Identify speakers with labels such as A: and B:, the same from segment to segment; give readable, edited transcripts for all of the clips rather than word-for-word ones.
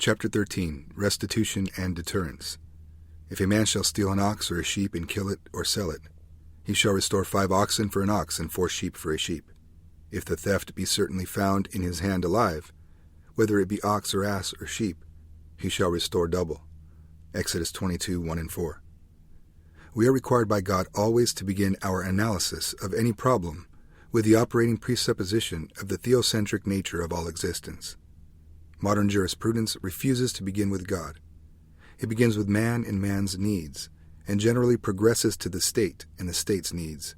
A: Chapter 13. Restitution and Deterrence. If a man shall steal an ox or a sheep and kill it or sell it, he shall restore 5 oxen for an ox and 4 sheep for a sheep. If the theft be certainly found in his hand alive, whether it be ox or ass or sheep, he shall restore double. Exodus 22:1-4. We are required by God always to begin our analysis of any problem with the operating presupposition of the theocentric nature of all existence. Modern jurisprudence refuses to begin with God. It begins with man and man's needs, and generally progresses to the state and the state's needs.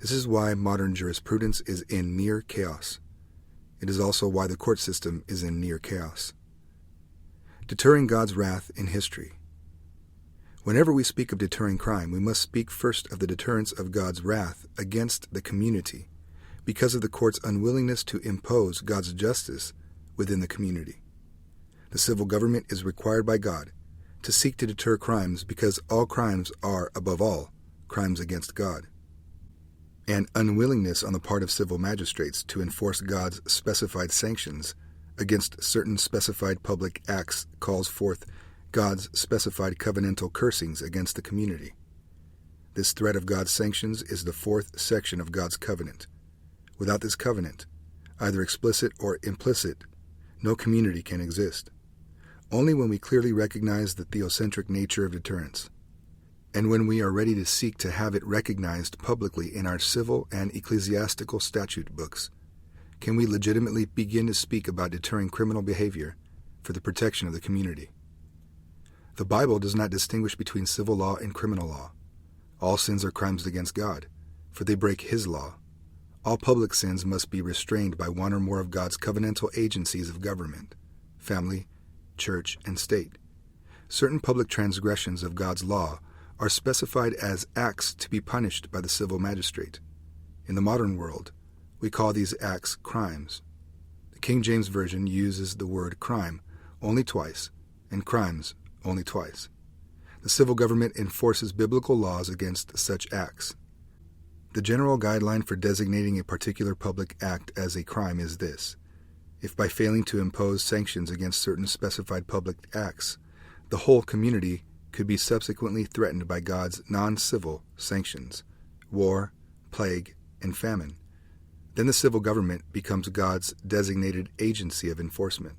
A: This is why modern jurisprudence is in near chaos. It is also why the court system is in near chaos. Deterring God's wrath in history. Whenever we speak of deterring crime, we must speak first of the deterrence of God's wrath against the community because of the court's unwillingness to impose God's justice within the community. The civil government is required by God to seek to deter crimes because all crimes are, above all, crimes against God. An unwillingness on the part of civil magistrates to enforce God's specified sanctions against certain specified public acts calls forth God's specified covenantal cursings against the community. This threat of God's sanctions is the 4th section of God's covenant. Without this covenant, either explicit or implicit, no community can exist. Only when we clearly recognize the theocentric nature of deterrence, and when we are ready to seek to have it recognized publicly in our civil and ecclesiastical statute books, can we legitimately begin to speak about deterring criminal behavior for the protection of the community. The Bible does not distinguish between civil law and criminal law. All sins are crimes against God, for they break His law. All public sins must be restrained by one or more of God's covenantal agencies of government, family, church, and state. Certain public transgressions of God's law are specified as acts to be punished by the civil magistrate. In the modern world, we call these acts crimes. The King James Version uses the word crime only twice, and crimes only twice. The civil government enforces biblical laws against such acts. The general guideline for designating a particular public act as a crime is this: if by failing to impose sanctions against certain specified public acts, the whole community could be subsequently threatened by God's non-civil sanctions, war, plague, and famine, then the civil government becomes God's designated agency of enforcement.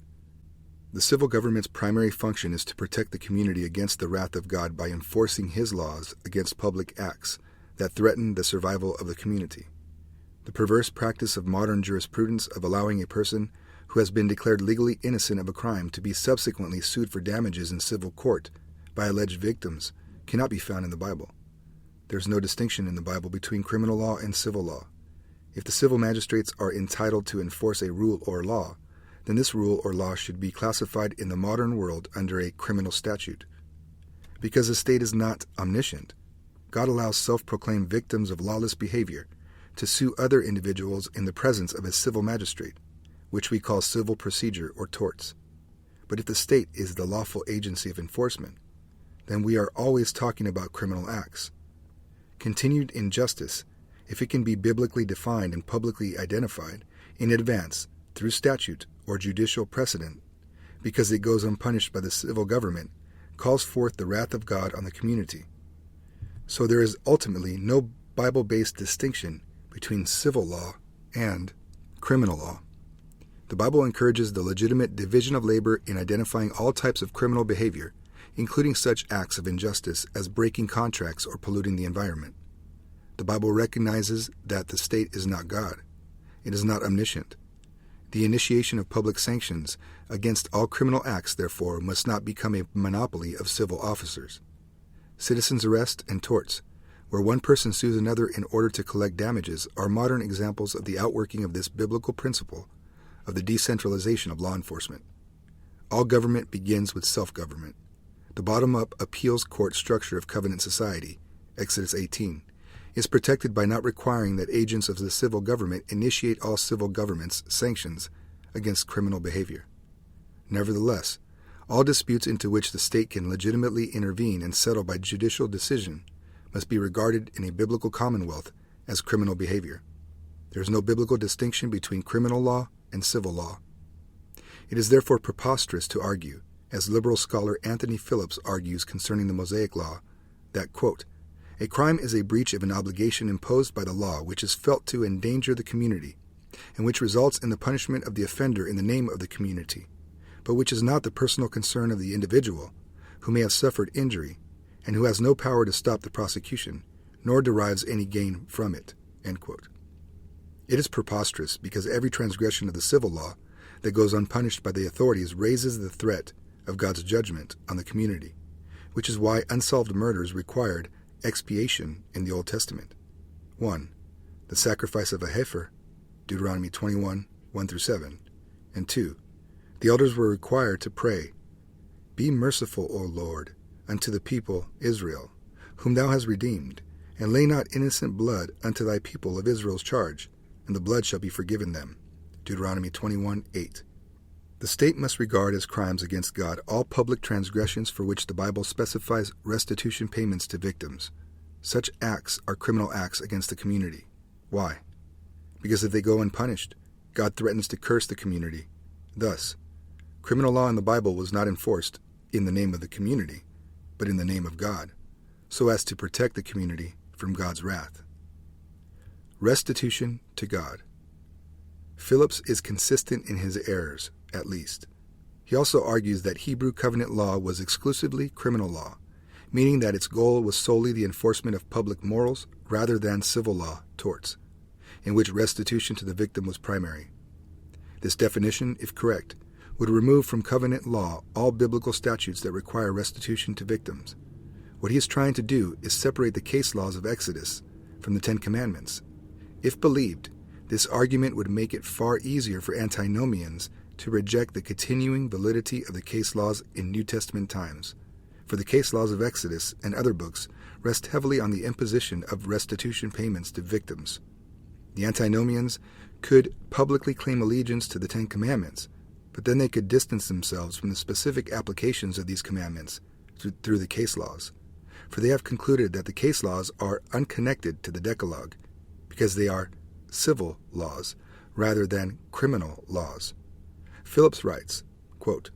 A: The civil government's primary function is to protect the community against the wrath of God by enforcing His laws against public acts that threaten the survival of the community. The perverse practice of modern jurisprudence of allowing a person who has been declared legally innocent of a crime to be subsequently sued for damages in civil court by alleged victims cannot be found in the Bible. There is no distinction in the Bible between criminal law and civil law. If the civil magistrates are entitled to enforce a rule or law, then this rule or law should be classified in the modern world under a criminal statute. Because the state is not omniscient, God allows self-proclaimed victims of lawless behavior to sue other individuals in the presence of a civil magistrate, which we call civil procedure or torts. But if the state is the lawful agency of enforcement, then we are always talking about criminal acts. Continued injustice, if it can be biblically defined and publicly identified in advance through statute or judicial precedent, because it goes unpunished by the civil government, calls forth the wrath of God on the community. So there is ultimately no Bible-based distinction between civil law and criminal law. The Bible encourages the legitimate division of labor in identifying all types of criminal behavior, including such acts of injustice as breaking contracts or polluting the environment. The Bible recognizes that the state is not God. It is not omniscient. The initiation of public sanctions against all criminal acts, therefore, must not become a monopoly of civil officers. Citizens' arrest and torts, where one person sues another in order to collect damages, are modern examples of the outworking of this biblical principle of the decentralization of law enforcement. All government begins with self-government. The bottom-up appeals court structure of covenant society, Exodus 18, is protected by not requiring that agents of the civil government initiate all civil government's sanctions against criminal behavior. Nevertheless, all disputes into which the state can legitimately intervene and settle by judicial decision must be regarded in a biblical commonwealth as criminal behavior. There is no biblical distinction between criminal law and civil law. It is therefore preposterous to argue, as liberal scholar Anthony Phillips argues concerning the Mosaic Law, that, quote, a crime is a breach of an obligation imposed by the law which is felt to endanger the community, and which results in the punishment of the offender in the name of the community, but which is not the personal concern of the individual, who may have suffered injury, and who has no power to stop the prosecution, nor derives any gain from it, end quote. It is preposterous because every transgression of the civil law that goes unpunished by the authorities raises the threat of God's judgment on the community, which is why unsolved murders required expiation in the Old Testament. 1. The sacrifice of a heifer, Deuteronomy 21, 1-7, and 2. The elders were required to pray, Be merciful, O Lord, unto the people Israel, whom thou hast redeemed, and lay not innocent blood unto thy people of Israel's charge, and the blood shall be forgiven them. Deuteronomy 21, 8. The state must regard as crimes against God all public transgressions for which the Bible specifies restitution payments to victims. Such acts are criminal acts against the community. Why? Because if they go unpunished, God threatens to curse the community. Thus, criminal law in the Bible was not enforced in the name of the community, but in the name of God, so as to protect the community from God's wrath. Restitution to God. Phillips is consistent in his errors, at least. He also argues that Hebrew covenant law was exclusively criminal law, meaning that its goal was solely the enforcement of public morals rather than civil law torts, in which restitution to the victim was primary. This definition, if correct, would remove from covenant law all biblical statutes that require restitution to victims. What he is trying to do is separate the case laws of Exodus from the Ten Commandments. If believed, this argument would make it far easier for antinomians to reject the continuing validity of the case laws in New Testament times, for the case laws of Exodus and other books rest heavily on the imposition of restitution payments to victims. The antinomians could publicly claim allegiance to the Ten Commandments, but then they could distance themselves from the specific applications of these commandments through the case laws, for they have concluded that the case laws are unconnected to the Decalogue, because they are civil laws rather than criminal laws. Phillips writes, quote,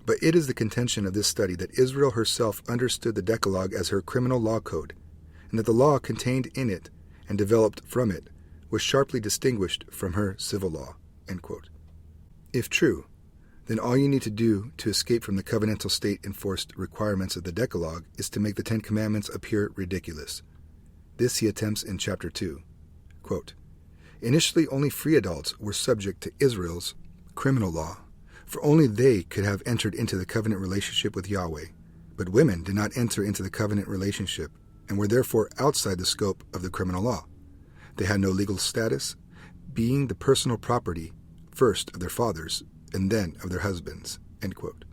A: But it is the contention of this study that Israel herself understood the Decalogue as her criminal law code, and that the law contained in it and developed from it was sharply distinguished from her civil law, end quote. If true, then all you need to do to escape from the covenantal state-enforced requirements of the Decalogue is to make the Ten Commandments appear ridiculous. This he attempts in chapter 2. Quote, Initially, only free adults were subject to Israel's criminal law, for only they could have entered into the covenant relationship with Yahweh. But women did not enter into the covenant relationship and were therefore outside the scope of the criminal law. They had no legal status, being the personal property first of their fathers and then of their husbands, end quote.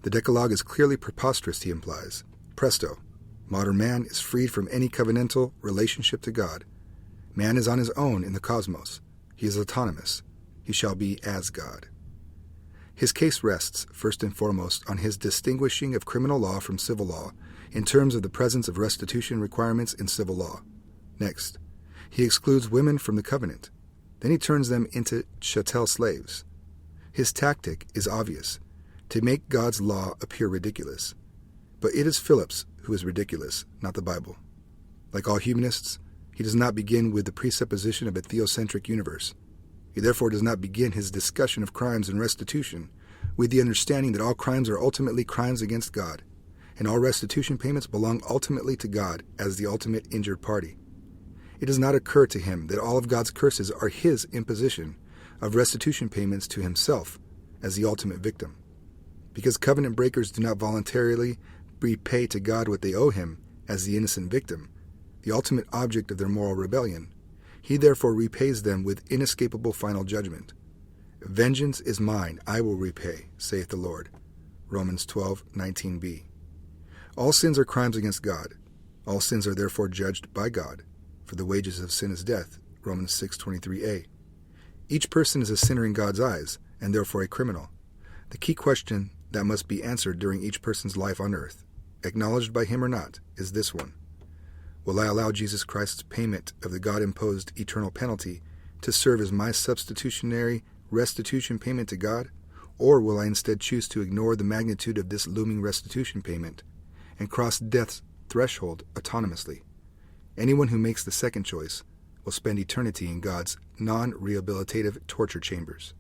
A: The Decalogue is clearly preposterous, he implies. Presto, modern man is freed from any covenantal relationship to God. Man is on his own in the cosmos. He is autonomous. He shall be as God. His case rests, first and foremost, on his distinguishing of criminal law from civil law in terms of the presence of restitution requirements in civil law. Next, he excludes women from the covenant. Then he turns them into chattel slaves. His tactic is obvious, to make God's law appear ridiculous. But it is Phillips who is ridiculous, not the Bible. Like all humanists, he does not begin with the presupposition of a theocentric universe. He therefore does not begin his discussion of crimes and restitution with the understanding that all crimes are ultimately crimes against God, and all restitution payments belong ultimately to God as the ultimate injured party. It does not occur to him that all of God's curses are his imposition of restitution payments to himself as the ultimate victim. Because covenant breakers do not voluntarily repay to God what they owe him as the innocent victim, the ultimate object of their moral rebellion, he therefore repays them with inescapable final judgment. Vengeance is mine, I will repay, saith the Lord. Romans 12:19b. All sins are crimes against God. All sins are therefore judged by God, for the wages of sin is death. Romans 6:23a. Each person is a sinner in God's eyes, and therefore a criminal. The key question that must be answered during each person's life on earth, acknowledged by him or not, is this one. Will I allow Jesus Christ's payment of the God-imposed eternal penalty to serve as my substitutionary restitution payment to God, or will I instead choose to ignore the magnitude of this looming restitution payment and cross death's threshold autonomously? Anyone who makes the second choice will spend eternity in God's non-rehabilitative torture chambers.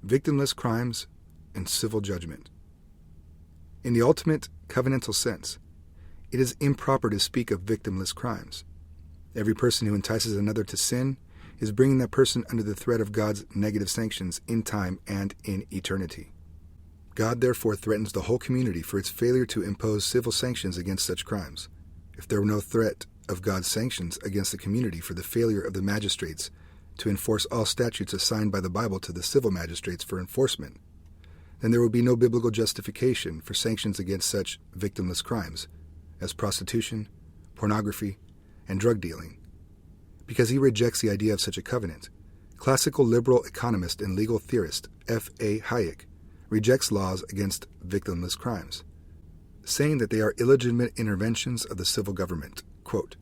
A: Victimless crimes and civil judgment. In the ultimate covenantal sense, it is improper to speak of victimless crimes. Every person who entices another to sin is bringing that person under the threat of God's negative sanctions in time and in eternity. God therefore threatens the whole community for its failure to impose civil sanctions against such crimes. If there were no threat of God's sanctions against the community for the failure of the magistrates to enforce all statutes assigned by the Bible to the civil magistrates for enforcement, then there would be no biblical justification for sanctions against such victimless crimes as prostitution, pornography, and drug dealing. Because he rejects the idea of such a covenant, classical liberal economist and legal theorist F.A. Hayek rejects laws against victimless crimes, saying that they are illegitimate interventions of the civil government, quote,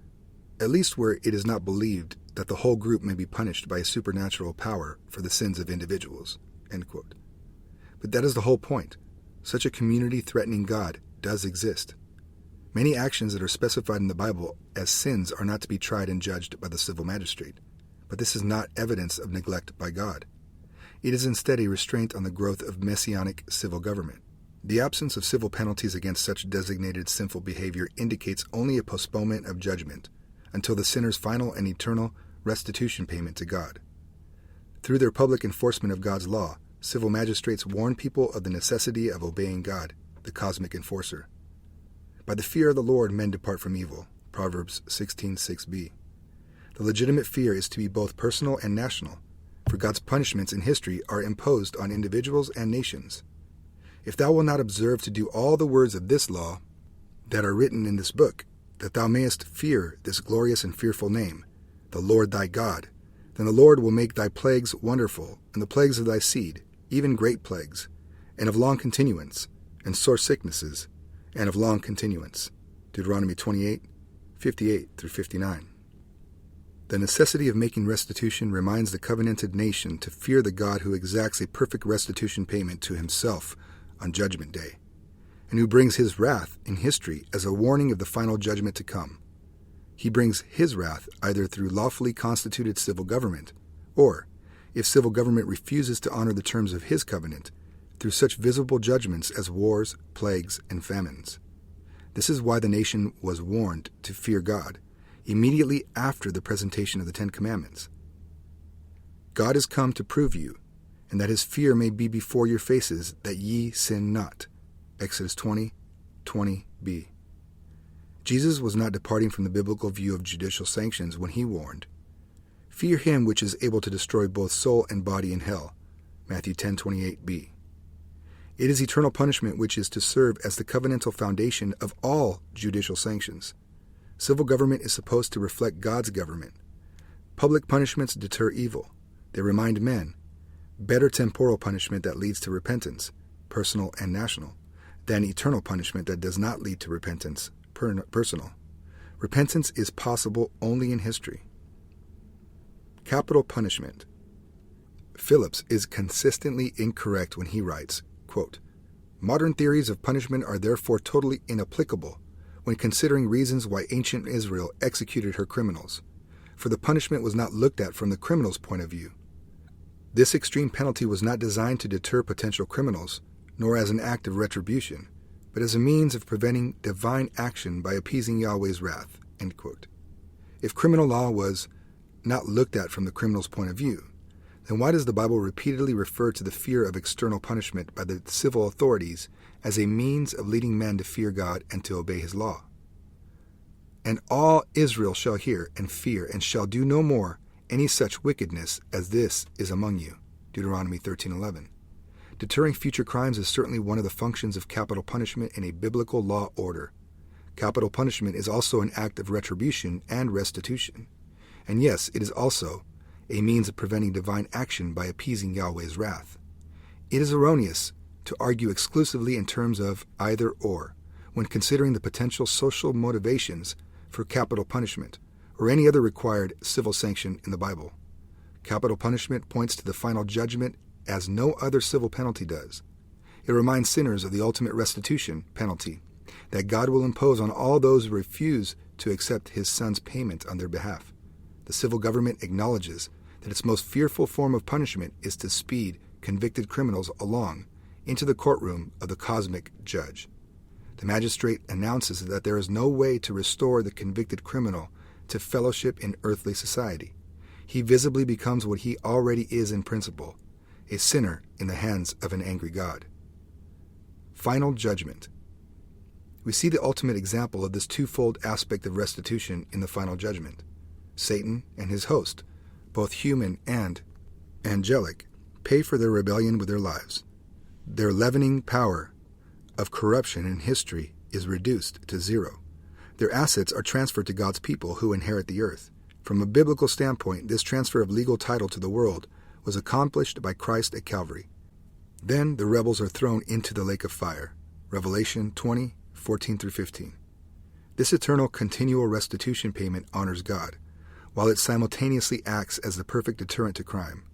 A: at least where it is not believed that the whole group may be punished by a supernatural power for the sins of individuals, end quote. But that is the whole point. Such a community threatening God does exist. Many actions that are specified in the Bible as sins are not to be tried and judged by the civil magistrate, but this is not evidence of neglect by God. It is instead a restraint on the growth of messianic civil government. The absence of civil penalties against such designated sinful behavior indicates only a postponement of judgment until the sinner's final and eternal restitution payment to God. Through their public enforcement of God's law, civil magistrates warn people of the necessity of obeying God, the cosmic enforcer. By the fear of the Lord men depart from evil, Proverbs 16:6b. The legitimate fear is to be both personal and national, for God's punishments in history are imposed on individuals and nations. If thou wilt not observe to do all the words of this law that are written in this book, that thou mayest fear this glorious and fearful name, the Lord thy God, then the Lord will make thy plagues wonderful, and the plagues of thy seed, even great plagues, and of long continuance, and sore sicknesses, and of long continuance. Deuteronomy 28:58-59. The necessity of making restitution reminds the covenanted nation to fear the God who exacts a perfect restitution payment to himself on Judgment Day, and who brings his wrath in history as a warning of the final judgment to come. He brings his wrath either through lawfully constituted civil government, or, if civil government refuses to honor the terms of his covenant, through such visible judgments as wars, plagues, and famines. This is why the nation was warned to fear God immediately after the presentation of the Ten Commandments. God is come to prove you, and that his fear may be before your faces, that ye sin not. Exodus 20:20b. Jesus was not departing from the biblical view of judicial sanctions when he warned, fear him which is able to destroy both soul and body in hell. Matthew 10:28b. It is eternal punishment which is to serve as the covenantal foundation of all judicial sanctions. Civil government is supposed to reflect God's government. Public punishments deter evil. They remind men, better temporal punishment that leads to repentance, personal and national, than eternal punishment that does not lead to repentance, personal. Repentance is possible only in history. Capital punishment. Phillips is consistently incorrect when he writes, quote, modern theories of punishment are therefore totally inapplicable when considering reasons why ancient Israel executed her criminals, for the punishment was not looked at from the criminal's point of view. This extreme penalty was not designed to deter potential criminals, nor as an act of retribution, but as a means of preventing divine action by appeasing Yahweh's wrath, end quote. If criminal law was not looked at from the criminal's point of view, then why does the Bible repeatedly refer to the fear of external punishment by the civil authorities as a means of leading men to fear God and to obey his law? And all Israel shall hear and fear, and shall do no more any such wickedness as this is among you. Deuteronomy 13:11. Deterring future crimes is certainly one of the functions of capital punishment in a biblical law order. Capital punishment is also an act of retribution and restitution. And yes, it is also a means of preventing divine action by appeasing Yahweh's wrath. It is erroneous to argue exclusively in terms of either or when considering the potential social motivations for capital punishment or any other required civil sanction in the Bible. Capital punishment points to the final judgment as no other civil penalty does. It reminds sinners of the ultimate restitution penalty that God will impose on all those who refuse to accept his Son's payment on their behalf. The civil government acknowledges that its most fearful form of punishment is to speed convicted criminals along into the courtroom of the cosmic judge. The magistrate announces that there is no way to restore the convicted criminal to fellowship in earthly society. He visibly becomes what he already is in principle, a sinner in the hands of an angry God. Final judgment. We see the ultimate example of this twofold aspect of restitution in the final judgment. Satan and his host, both human and angelic, pay for their rebellion with their lives. Their leavening power of corruption in history is reduced to zero. Their assets are transferred to God's people who inherit the earth. From a biblical standpoint, this transfer of legal title to the world was accomplished by Christ at Calvary. Then the rebels are thrown into the lake of fire. Revelation 20:14-15. This eternal continual restitution payment honors God, while it simultaneously acts as the perfect deterrent to crime,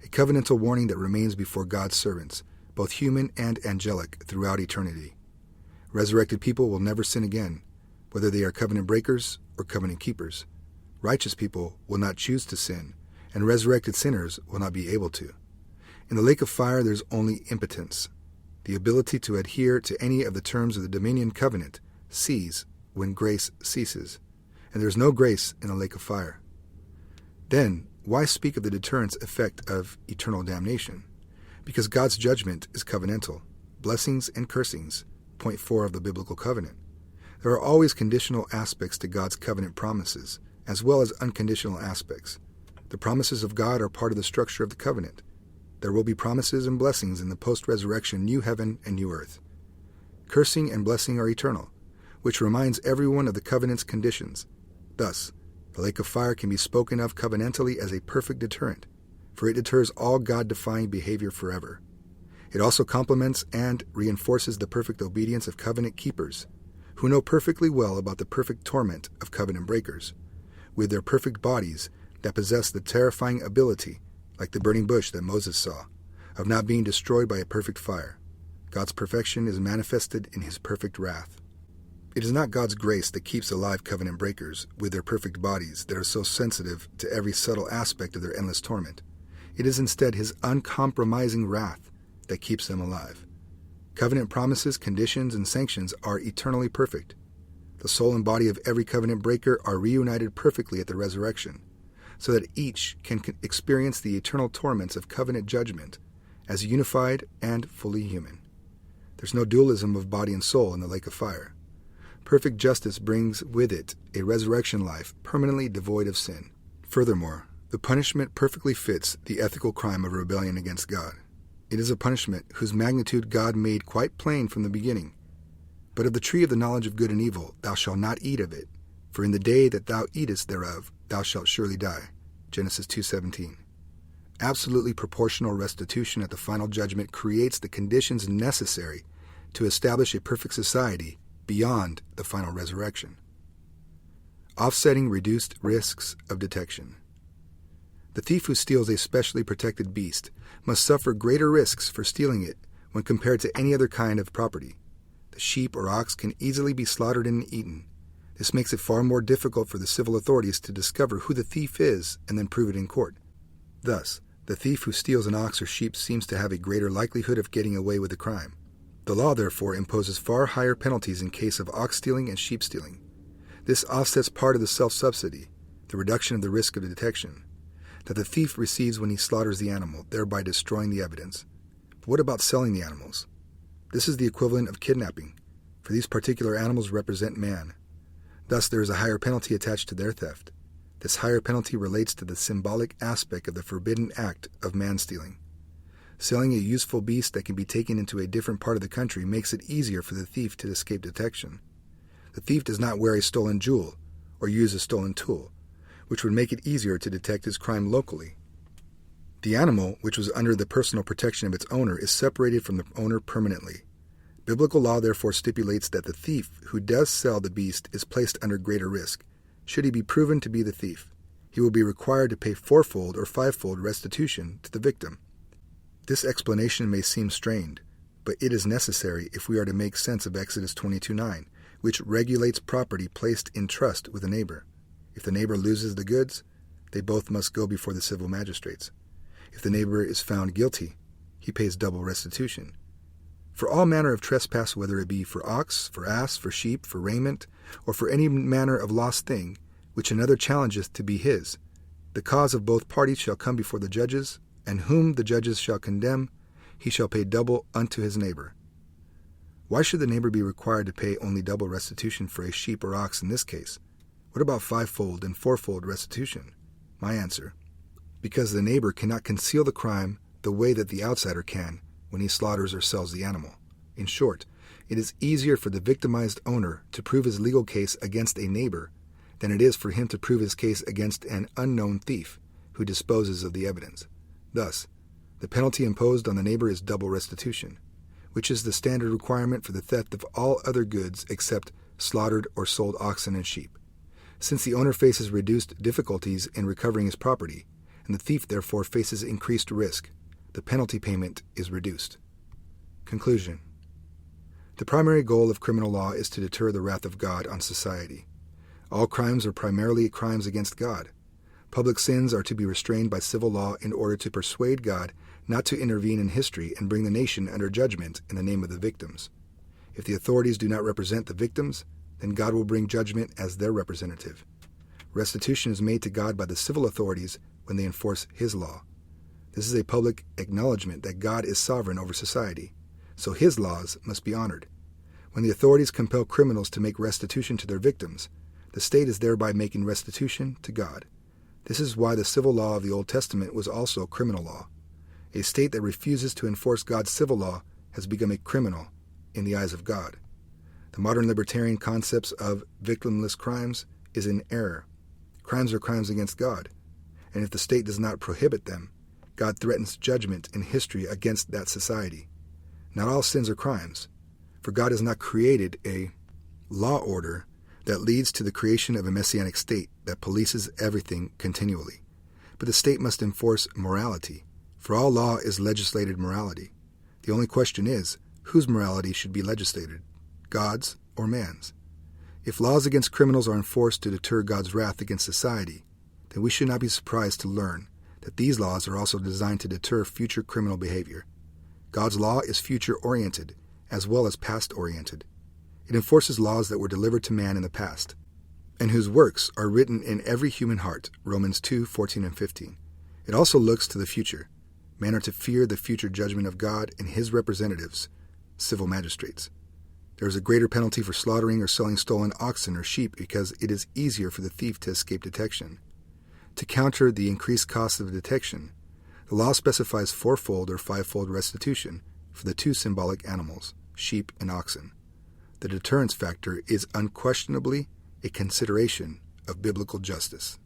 A: a covenantal warning that remains before God's servants, both human and angelic, throughout eternity. Resurrected people will never sin again, whether they are covenant breakers or covenant keepers. Righteous people will not choose to sin, and resurrected sinners will not be able to. In the lake of fire, there's only impotence. The ability to adhere to any of the terms of the dominion covenant ceases when grace ceases, and there's no grace in the lake of fire. Then, why speak of the deterrence effect of eternal damnation? Because God's judgment is covenantal. Blessings and cursings, point 4 of the biblical covenant. There are always conditional aspects to God's covenant promises, as well as unconditional aspects. The promises of God are part of the structure of the covenant. There will be promises and blessings in the post-resurrection new heaven and new earth. Cursing and blessing are eternal, which reminds everyone of the covenant's conditions. Thus, the lake of fire can be spoken of covenantally as a perfect deterrent, for it deters all God-defying behavior forever. It also complements and reinforces the perfect obedience of covenant keepers, who know perfectly well about the perfect torment of covenant breakers, with their perfect bodies that possess the terrifying ability, like the burning bush that Moses saw, of not being destroyed by a perfect fire. God's perfection is manifested in his perfect wrath. It is not God's grace that keeps alive covenant breakers with their perfect bodies that are so sensitive to every subtle aspect of their endless torment. It is instead his uncompromising wrath that keeps them alive. Covenant promises, conditions, and sanctions are eternally perfect. The soul and body of every covenant breaker are reunited perfectly at the resurrection, so that each can experience the eternal torments of covenant judgment as unified and fully human. There's no dualism of body and soul in the lake of fire. Perfect justice brings with it a resurrection life permanently devoid of sin. Furthermore, the punishment perfectly fits the ethical crime of rebellion against God. It is a punishment whose magnitude God made quite plain from the beginning. But of the tree of the knowledge of good and evil thou shalt not eat of it, for in the day that thou eatest thereof thou shalt surely die. Genesis 2:17. Absolutely proportional restitution at the final judgment creates the conditions necessary to establish a perfect society beyond the final resurrection. Offsetting reduced risks of detection. The thief who steals a specially protected beast must suffer greater risks for stealing it when compared to any other kind of property. The sheep or ox can easily be slaughtered and eaten. This makes it far more difficult for the civil authorities to discover who the thief is and then prove it in court. Thus, the thief who steals an ox or sheep seems to have a greater likelihood of getting away with the crime. The law, therefore, imposes far higher penalties in case of ox stealing and sheep stealing. This offsets part of the self-subsidy, the reduction of the risk of detection, that the thief receives when he slaughters the animal, thereby destroying the evidence. But what about selling the animals? This is the equivalent of kidnapping, for these particular animals represent man. Thus, there is a higher penalty attached to their theft. This higher penalty relates to the symbolic aspect of the forbidden act of man-stealing. Selling a useful beast that can be taken into a different part of the country makes it easier for the thief to escape detection. The thief does not wear a stolen jewel or use a stolen tool, which would make it easier to detect his crime locally. The animal, which was under the personal protection of its owner, is separated from the owner permanently. Biblical law therefore stipulates that the thief who does sell the beast is placed under greater risk. Should he be proven to be the thief, he will be required to pay fourfold or fivefold restitution to the victim. This explanation may seem strained, but it is necessary if we are to make sense of Exodus 22:9, which regulates property placed in trust with a neighbor. If the neighbor loses the goods, they both must go before the civil magistrates. If the neighbor is found guilty, he pays double restitution. For all manner of trespass, whether it be for ox, for ass, for sheep, for raiment, or for any manner of lost thing, which another challengeth to be his, the cause of both parties shall come before the judges, and whom the judges shall condemn, he shall pay double unto his neighbor. Why should the neighbor be required to pay only double restitution for a sheep or ox in this case? What about fivefold and fourfold restitution? My answer: because the neighbor cannot conceal the crime the way that the outsider can when he slaughters or sells the animal. In short, it is easier for the victimized owner to prove his legal case against a neighbor than it is for him to prove his case against an unknown thief who disposes of the evidence. Thus, the penalty imposed on the neighbor is double restitution, which is the standard requirement for the theft of all other goods except slaughtered or sold oxen and sheep. Since the owner faces reduced difficulties in recovering his property, and the thief therefore faces increased risk, the penalty payment is reduced. Conclusion. The primary goal of criminal law is to deter the wrath of God on society. All crimes are primarily crimes against God. Public sins are to be restrained by civil law in order to persuade God not to intervene in history and bring the nation under judgment in the name of the victims. If the authorities do not represent the victims, then God will bring judgment as their representative. Restitution is made to God by the civil authorities when they enforce His law. This is a public acknowledgement that God is sovereign over society, so His laws must be honored. When the authorities compel criminals to make restitution to their victims, the state is thereby making restitution to God. This is why the civil law of the Old Testament was also criminal law. A state that refuses to enforce God's civil law has become a criminal in the eyes of God. The modern libertarian concepts of victimless crimes is in error. Crimes are crimes against God, and if the state does not prohibit them, God threatens judgment in history against that society. Not all sins are crimes, for God has not created a law order that leads to the creation of a messianic state that polices everything continually. But the state must enforce morality, for all law is legislated morality. The only question is, whose morality should be legislated, God's or man's? If laws against criminals are enforced to deter God's wrath against society, then we should not be surprised to learn that these laws are also designed to deter future criminal behavior. God's law is future-oriented as well as past-oriented. It enforces laws that were delivered to man in the past, and whose works are written in every human heart, Romans 2:14 and 15. It also looks to the future. Men are to fear the future judgment of God and His representatives, civil magistrates. There is a greater penalty for slaughtering or selling stolen oxen or sheep because it is easier for the thief to escape detection. To counter the increased cost of detection, the law specifies fourfold or fivefold restitution for the two symbolic animals, sheep and oxen. The deterrence factor is unquestionably a consideration of biblical justice.